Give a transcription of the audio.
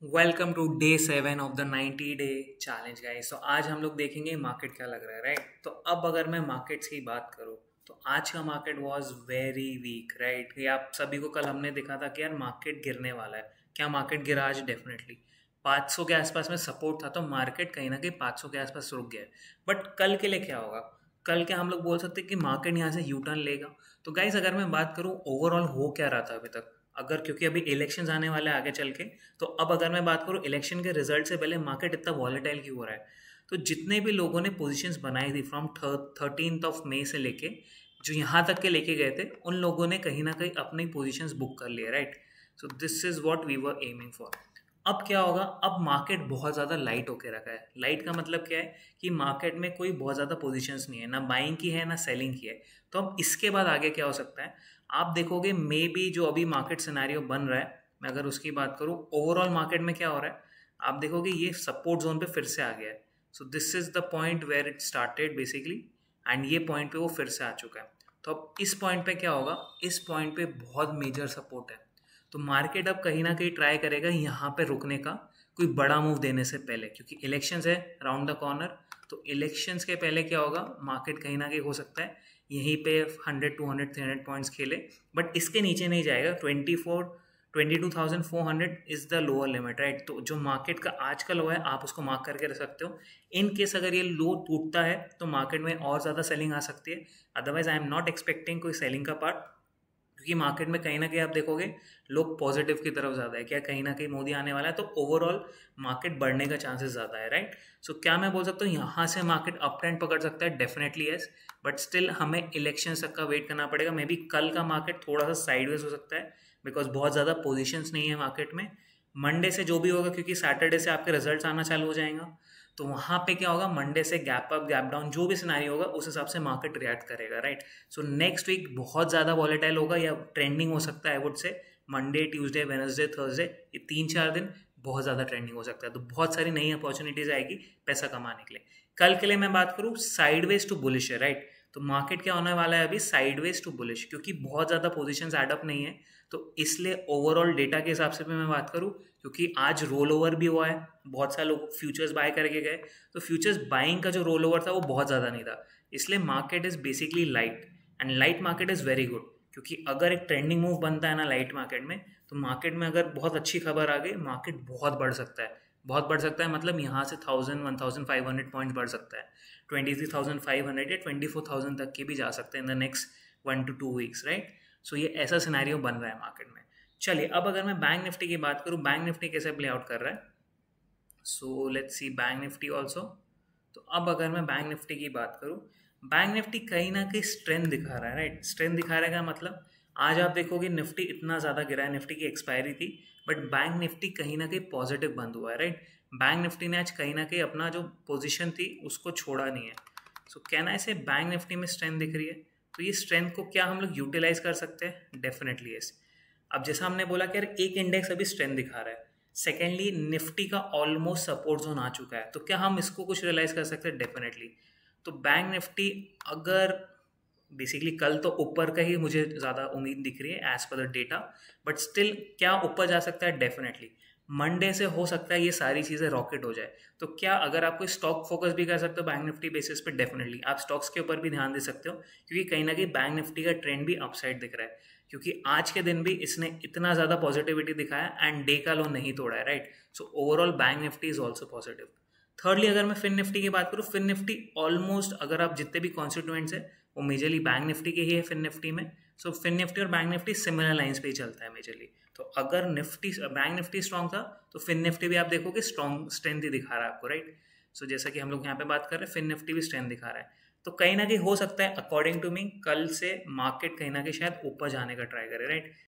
Welcome to day 7 of the 90 day challenge guys. तो आज हम लोग देखेंगे मार्केट क्या लग रहा है, राइट। तो अब अगर मैं मार्केट्स की बात करूँ तो आज का market was very weak, right. ये आप सभी को कल हमने देखा था कि यार मार्केट गिरने वाला है। क्या मार्केट गिरा? आज डेफिनेटली 500 के आसपास में सपोर्ट था, तो मार्केट कहीं ना कहीं 500 के आसपास रुक गया है। बट कल के लिए क्या होगा? कल क्या हम लोग बोल सकते हैं कि मार्केट यहाँ से यू टर्न लेगा? तो गाइस अगर मैं बात करूँ ओवरऑल हो क्या रहा था अभी तक, अगर क्योंकि अभी इलेक्शंस आने वाले हैं आगे चल के, तो अब अगर मैं बात करूँ इलेक्शन के रिजल्ट से पहले मार्केट इतना वॉलेटाइल क्यों हो रहा है? तो जितने भी लोगों ने पोजीशंस बनाई थी फ्रॉम 13 मई से लेके जो यहाँ तक के लेके गए थे, उन लोगों ने कहीं ना कहीं अपनी पोजीशंस बुक कर लिए, right. So this is what we were aiming for. अब क्या होगा? अब मार्केट बहुत ज़्यादा लाइट होके रखा है। लाइट का मतलब क्या है कि मार्केट में कोई बहुत ज़्यादा पोजीशंस नहीं है, ना बाइंग की है ना सेलिंग की है। तो अब इसके बाद आगे क्या हो सकता है? आप देखोगे मे बी जो अभी मार्केट सिनेरियो बन रहा है, मैं अगर उसकी बात करूँ ओवरऑल मार्केट में क्या हो रहा है, आप देखोगे ये सपोर्ट जोन पे फिर से आ गया है। So this is the point where it started basically, and ये पॉइंट पे वो फिर से आ चुका है। तो अब इस पॉइंट पे क्या होगा? इस पॉइंट पे बहुत मेजर सपोर्ट है। तो मार्केट अब कहीं ना कहीं ट्राई करेगा यहाँ पे रुकने का, कोई बड़ा मूव देने से पहले, क्योंकि इलेक्शंस है राउंड द कॉर्नर। तो इलेक्शंस के पहले क्या होगा? मार्केट कहीं ना कहीं हो सकता है यहीं पे 100 200 300 पॉइंट्स खेले, बट इसके नीचे नहीं जाएगा। 22,400 is the lower limit, right. तो जो मार्केट का आज का लो है आप उसको मार्क करके रख सकते हो। इन केस अगर ये लो टूटता है तो मार्केट में और ज़्यादा सेलिंग आ सकती है। Otherwise I am not expecting कोई सेलिंग का पार्ट, क्योंकि मार्केट में कहीं ना कहीं आप देखोगे लोग पॉजिटिव की तरफ ज़्यादा है। क्या कहीं ना कहीं मोदी आने वाला है, तो ओवरऑल मार्केट बढ़ने का चांसेस ज़्यादा है, राइट। सो क्या मैं बोल सकता हूँ यहाँ से मार्केट अप ट्रेंड पकड़ सकता है? डेफिनेटली यस, बट स्टिल हमें इलेक्शन तक का वेट करना पड़ेगा। मे बी कल का मार्केट थोड़ा सा साइडवेज हो सकता है, बिकॉज बहुत ज़्यादा पोजिशंस नहीं है मार्केट में। मंडे से जो भी होगा, क्योंकि सैटरडे से आपके रिजल्ट आना चालू हो जाएगा, तो वहाँ पे क्या होगा? मंडे से गैप अप गैप डाउन जो भी सिनारी होगा उस हिसाब से मार्केट रिएक्ट करेगा, राइट। सो नेक्स्ट वीक बहुत ज़्यादा वॉलेटाइल होगा या ट्रेंडिंग हो सकता है। I would say Monday Tuesday Wednesday Thursday, ये 3 4 दिन बहुत ज़्यादा ट्रेंडिंग हो सकता है। तो बहुत सारी नई अपॉर्चुनिटीज़ आएगी पैसा कमाने के लिए। कल के लिए मैं बात करूँ साइडवेज टू बुलिश है, राइट। तो मार्केट क्या होने वाला है अभी? साइडवेज टू बुलिश, क्योंकि बहुत ज़्यादा पोजीशंस एडअप नहीं है। तो इसलिए ओवरऑल डेटा के हिसाब से भी मैं बात करूँ, क्योंकि आज रोल ओवर भी हुआ है, बहुत सारे लोग फ्यूचर्स बाय करके गए, तो फ्यूचर्स बाइंग का जो रोल ओवर था वो बहुत ज़्यादा नहीं था। इसलिए market is basically light, and light market is very good. क्योंकि अगर एक ट्रेंडिंग मूव बनता है ना लाइट मार्केट में, तो मार्केट में अगर बहुत अच्छी खबर आ गई, मार्केट बहुत बढ़ सकता है। बहुत बढ़ सकता है मतलब यहाँ से 1000 1500 पॉइंट्स बढ़ सकता है। 23,500 या 24,000 तक के भी जा सकते हैं in the next 1 to 2 weeks, right. So ये ऐसा सिनेरियो बन रहा है मार्केट में। चलिए अब अगर मैं बैंक निफ्टी की बात करूँ, बैंक निफ्टी कैसे प्ले आउट कर रहा है। So let's see bank Nifty also. तो अब अगर मैं बैंक निफ्टी की बात करूँ, बैंक निफ्टी कहीं ना कहीं स्ट्रेंथ दिखा रहा है, राइट। स्ट्रेंथ दिखा रहा है का मतलब, आज आप देखोगे निफ्टी इतना ज़्यादा गिरा है, निफ्टी की एक्सपायरी थी, बट बैंक निफ्टी कहीं ना कहीं पॉजिटिव बंद हुआ है, राइट। बैंक निफ्टी ने आज कहीं ना कहीं अपना जो पोजीशन थी उसको छोड़ा नहीं है। सो कहना ऐसे बैंक निफ्टी में स्ट्रेंथ दिख रही है, तो ये स्ट्रेंथ को क्या हम लोग यूटिलाइज कर सकते हैं? Definitely yes. अब जैसा हमने बोला कि यार एक इंडेक्स अभी स्ट्रेंथ दिखा रहा है, सेकेंडली निफ्टी का ऑलमोस्ट सपोर्ट जोन आ चुका है, तो क्या हम इसको कुछ रियलाइज कर सकते हैं? डेफिनेटली। तो बैंक निफ्टी अगर बेसिकली कल तो ऊपर का ही मुझे ज़्यादा उम्मीद दिख रही है as per the data, but still क्या ऊपर जा सकता है? डेफिनेटली। मंडे से हो सकता है ये सारी चीज़ें रॉकेट हो जाए। तो क्या अगर आप कोई स्टॉक फोकस भी कर सकते हो बैंक निफ्टी बेसिस पे? डेफिनेटली आप स्टॉक्स के ऊपर भी ध्यान दे सकते हो, क्योंकि कहीं ना कहीं बैंक निफ्टी का ट्रेंड भी अपसाइड दिख रहा है, क्योंकि आज के दिन भी इसने इतना ज़्यादा पॉजिटिविटी दिखाया एंड डे का लो नहीं तोड़ा है, right. So overall bank Nifty is also positive. Thirdly अगर मैं फिन निफ्टी की बात करूँ, फिन निफ्टी ऑलमोस्ट अगर आप जितने भी कॉन्स्टिट्यूएंट्स है वो मेजरली बैंक निफ्टी के ही है फिन निफ्टी में। सो फिन निफ्टी और बैंक निफ्टी सिमिलर लाइंस पे ही चलता है मेजरली। तो अगर निफ्टी बैंक निफ्टी स्ट्रॉन्ग था तो फिन निफ्टी भी आप देखोगे स्ट्रॉन्ग स्ट्रेंथ ही दिखा रहा है आपको, राइट। सो जैसा कि हम लोग यहाँ पे बात कर रहे हैं, फिन निफ्टी भी स्ट्रेंथ दिखा रहा है। तो कहीं ना कहीं हो सकता है अकॉर्डिंग टू मी कल से मार्केट कहीं ना कहीं शायद ऊपर जाने का ट्राई करे, राइट।